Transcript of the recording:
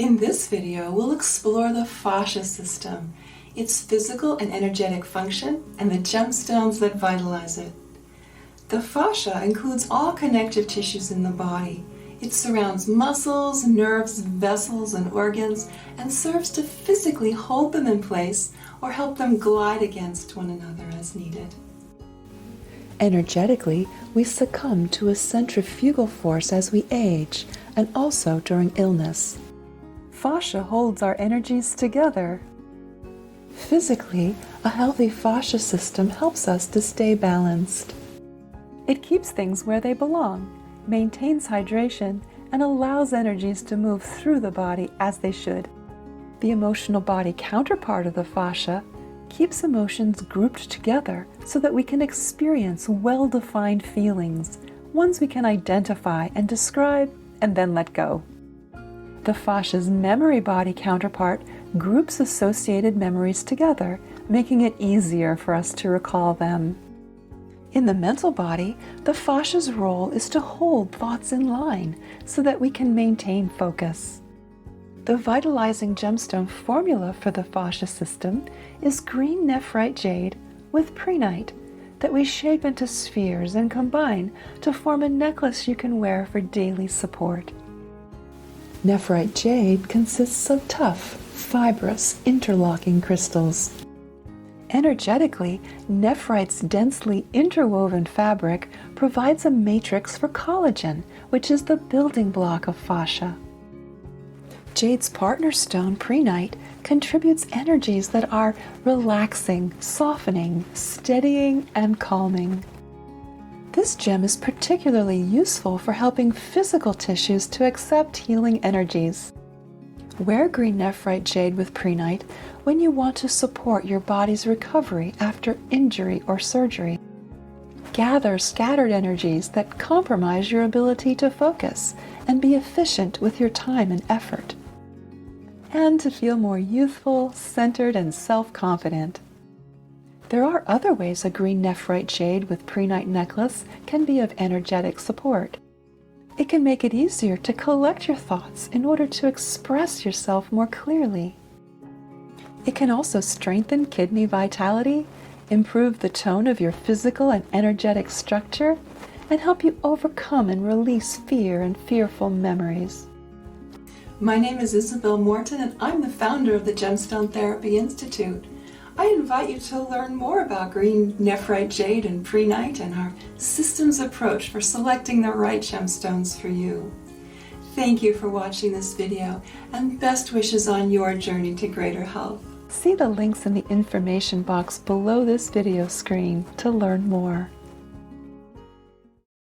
In this video, we'll explore the fascia system, its physical and energetic function, and the gemstones that vitalize it. The fascia includes all connective tissues in the body. It surrounds muscles, nerves, vessels, and organs, and serves to physically hold them in place or help them glide against one another as needed. Energetically, we succumb to a centrifugal force as we age, and also during illness. Fascia holds our energies together. Physically, a healthy fascia system helps us to stay balanced. It keeps things where they belong, maintains hydration, and allows energies to move through the body as they should. The emotional body counterpart of the fascia keeps emotions grouped together so that we can experience well-defined feelings, ones we can identify and describe and then let go. The fascia's memory body counterpart groups associated memories together, making it easier for us to recall them. In the mental body, the fascia's role is to hold thoughts in line so that we can maintain focus. The vitalizing gemstone formula for the fascia system is green nephrite jade with prehnite that we shape into spheres and combine to form a necklace you can wear for daily support. Nephrite jade consists of tough, fibrous, interlocking crystals. Energetically, nephrite's densely interwoven fabric provides a matrix for collagen, which is the building block of fascia. Jade's partner stone, prehnite, contributes energies that are relaxing, softening, steadying, and calming. This gem is particularly useful for helping physical tissues to accept healing energies. Wear green nephrite jade with prehnite when you want to support your body's recovery after injury or surgery. Gather scattered energies that compromise your ability to focus and be efficient with your time and effort. And to feel more youthful, centered, and self-confident. There are other ways a green nephrite jade with prehnite necklace can be of energetic support. It can make it easier to collect your thoughts in order to express yourself more clearly. It can also strengthen kidney vitality, improve the tone of your physical and energetic structure, and help you overcome and release fear and fearful memories. My name is Isabel Morton, and I'm the founder of the Gemstone Therapy Institute. I invite you to learn more about green nephrite jade and prehnite and our systems approach for selecting the right gemstones for you. Thank you for watching this video, and best wishes on your journey to greater health. See the links in the information box below this video screen to learn more.